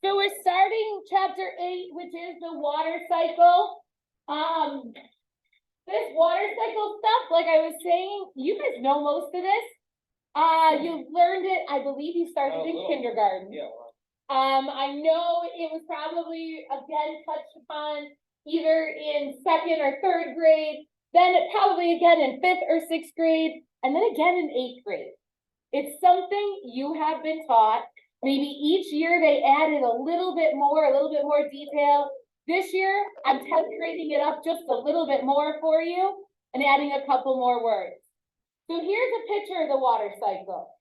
So we're starting chapter 8, which is the water cycle. This water cycle stuff, like I was saying, you guys know most of this. You learned it, I believe you started in kindergarten. Yeah. I know it was probably again touched upon either in 2nd or 3rd grade, then it probably again in 5th or 6th grade, and then again in 8th grade. It's something you have been taught. Maybe each year they added a little bit more detail. This year, I'm titrating it up just a little bit more for you and adding a couple more words. So here's a picture of the water cycle.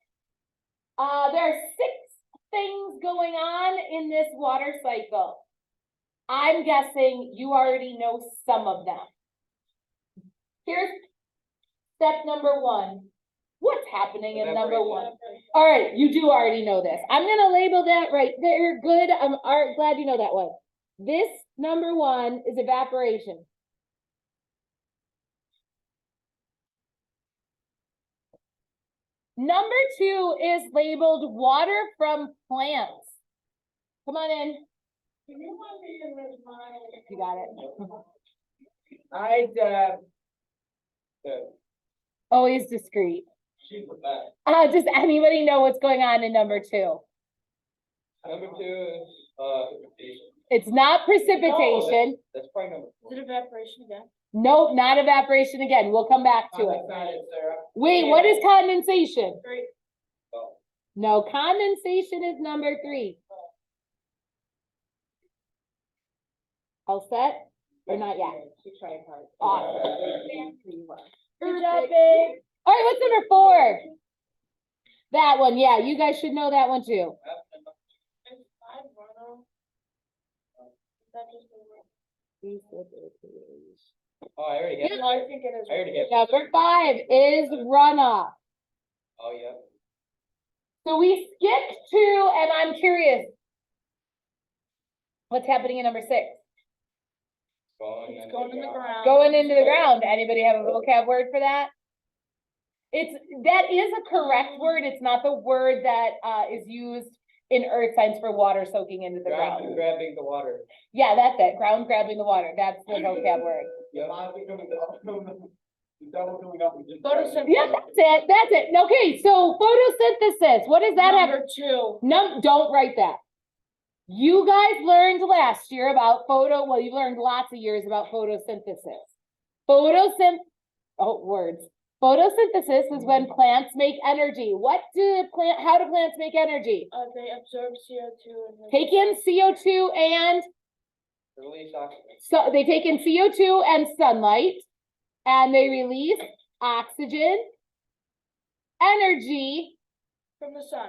There are 6 things going on in this water cycle. I'm guessing you already know some of them. Here's step number 1. What's happening in number 1? All right, you do already know this. I'm gonna label that right there. Good. I'm glad you know that one. This number 1 is evaporation. Number 2 is labeled water from plants. Come on in. You got it. Always discreet. Does anybody know what's going on in number 2? Number 2 is precipitation. It's not precipitation. That's probably number 4. Is it evaporation again? Nope, not evaporation again. We'll come back to it. Wait, what is condensation? 3. Oh. No, condensation is number 3. All set? Or not yet? Awesome. Good job, babe. All right, what's number 4? That one, yeah, you guys should know that one too. Oh, I already get it. I think it is. I already get it. Number 5 is runoff. Oh, yeah. So we skipped 2, and I'm curious. What's happening in number 6? It's going in the ground. Going into the ground. Anybody have a vocab word for that? That is a correct word. It's not the word that is used in earth science for water soaking into the ground. Ground grabbing the water. Yeah, that's it. Ground grabbing the water. That's the vocab word. Yeah. Photosynthesis. Yeah, that's it. Okay, so photosynthesis. What does that have? Number 2. No, don't write that. You guys learned last year about well, you learned lots of years about photosynthesis. Words. Photosynthesis is when plants make energy. How do plants make energy? They absorb CO2 and Take in CO2 and Release oxygen. so they take in CO2 and sunlight, and they release oxygen, energy, from the sun.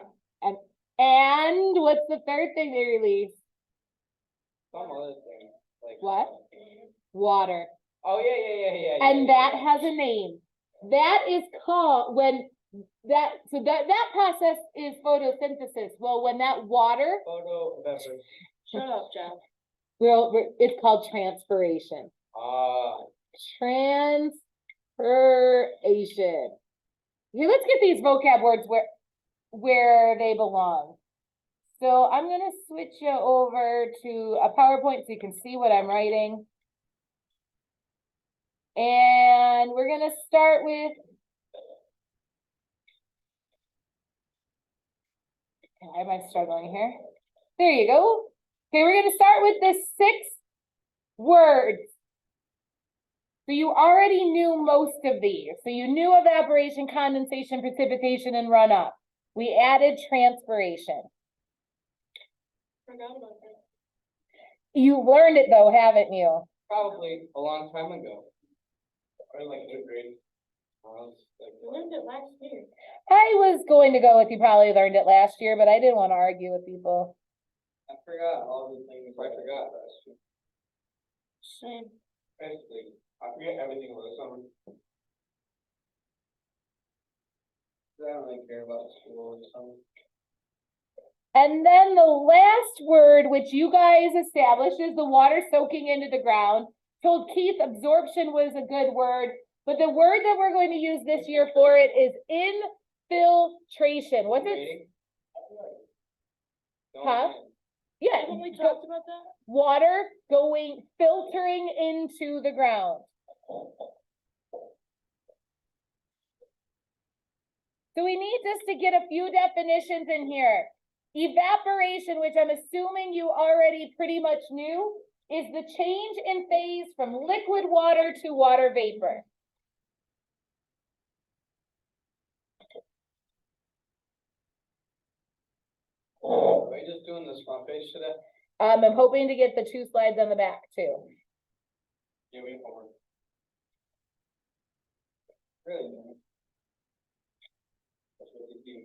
and what's the third thing they release? Some other thing. Like What? Water. Oh, yeah. And that has a name. That is called that process is photosynthesis. Well, when that water, Photo evaporation. Shut up, Jeff. it's called transpiration. Transpiration. Here, let's get these vocab words where they belong. So I'm gonna switch you over to a PowerPoint so you can see what I'm writing. And we're gonna start with. Am I struggling here? There you go. Okay, we're gonna start with the 6 words. So you already knew most of these. So you knew evaporation, condensation, precipitation, and runoff. We added transpiration. Forgot about that. You learned it though, haven't you? Probably a long time ago. Or like 8th grade. We learned it last year. I was going to go with you probably learned it last year, but I didn't want to argue with people. I forgot all the things I forgot last year. Same. Basically, I forget everything over the summer. I don't really care about school or something. And then the last word, which you guys established, is the water soaking into the ground. Told Keith absorption was a good word, but the word that we're going to use this year for it is infiltration. What's it? No, Huh? Yeah, we talked about that? water filtering into the ground. So we need just to get a few definitions in here. Evaporation, which I'm assuming you already pretty much knew, is the change in phase from liquid water to water vapor. Are you just doing this front page today? I'm hoping to get the 2 slides on the back too. Yeah, we forward. Really? That's what you do.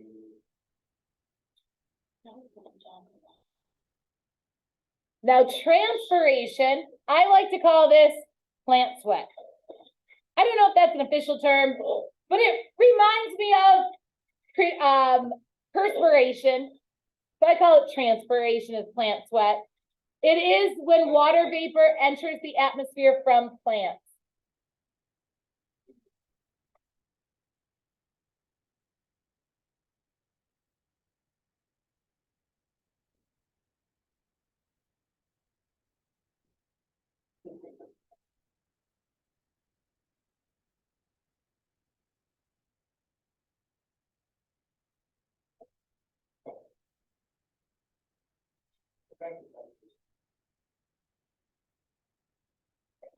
Now, transpiration, I like to call this plant sweat. I don't know if that's an official term, but it reminds me of perspiration. So I call it transpiration as plant sweat. It is when water vapor enters the atmosphere from plants.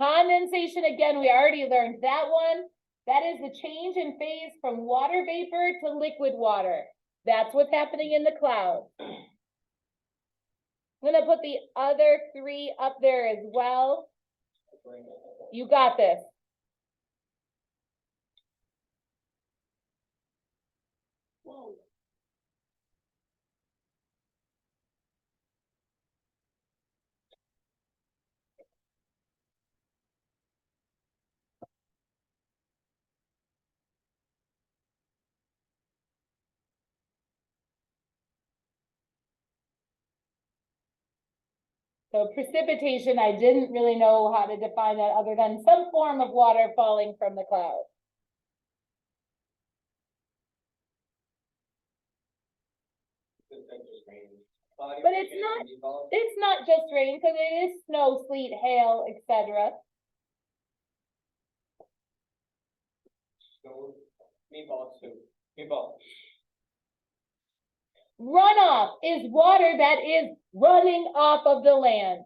Condensation, again, we already learned that one. That is the change in phase from water vapor to liquid water. That's what's happening in the cloud. I'm gonna put the other 3 up there as well. You got this. Whoa. So precipitation, I didn't really know how to define that other than some form of water falling from the cloud. But it's not just rain, because it is snow, sleet, hail, etc. Meatballs too. Meatball. Runoff is water that is running off of the land.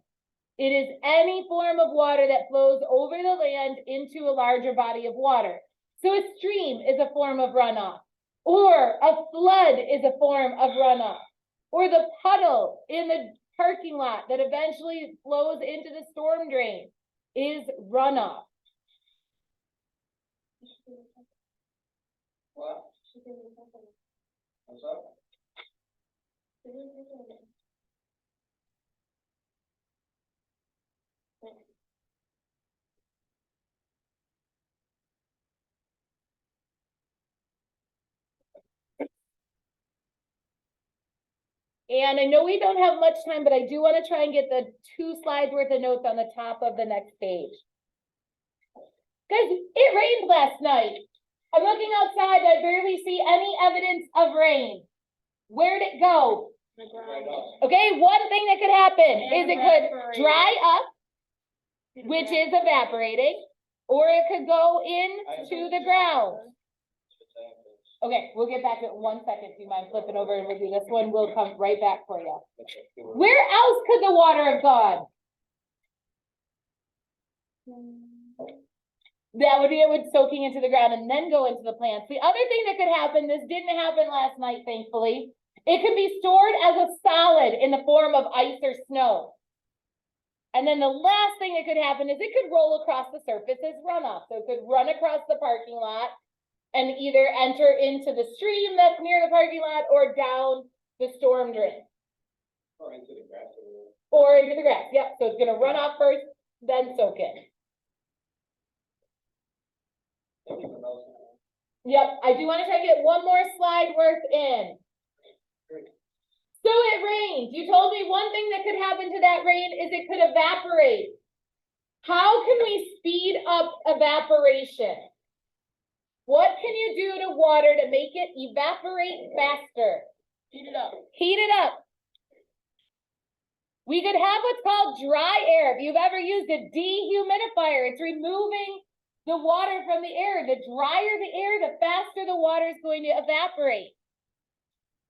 It is any form of water that flows over the land into a larger body of water. So a stream is a form of runoff, or a flood is a form of runoff, or the puddle in the parking lot that eventually flows into the storm drain is runoff. What? What's up? And I know we don't have much time, but I do want to try and get the 2 slides worth of notes on the top of the next page. Because it rained last night. I'm looking outside, I barely see any evidence of rain. Where'd it go? The Right ground. off. Okay, one thing that could happen is it could Evaporate. dry up, which is evaporating, or it could go into the ground. Okay, we'll get back to it in 1 second. Do you mind flipping over and we'll do this one? We'll come right back for you. Where else could the water have gone? That would be it would soaking into the ground and then go into the plants. The other thing that could happen, this didn't happen last night, thankfully. It could be stored as a solid in the form of ice or snow. And then the last thing that could happen is it could roll across the surface as runoff. So it could run across the parking lot and either enter into the stream that's near the parking lot or down the storm drain. Or into the grass. Or into the grass, yep. So it's gonna run off first, then soak in. Yep, I do wanna try to get one more slide worth in. So it rained. You told me one thing that could happen to that rain is it could evaporate. How can we speed up evaporation? What can you do to water to make it evaporate faster? Heat it up. Heat it up. We could have what's called dry air. If you've ever used a dehumidifier, it's removing the water from the air. The drier the air, the faster the water is going to evaporate.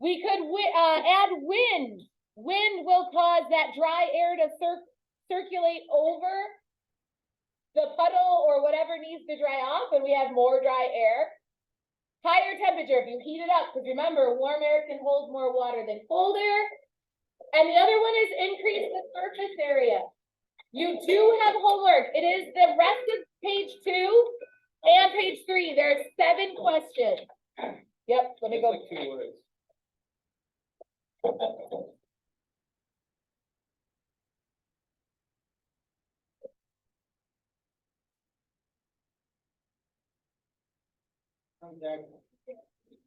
We could add wind. Wind will cause that dry air to circulate over the puddle or whatever needs to dry off, and we have more dry air. Higher temperature, if you heat it up, because remember, warm air can hold more water than cold air. And the other one is increase the surface area. You do have homework. It is the rest of page 2 and page 3. There are 7 questions. Yep, let me It's go. like 2 words. Contact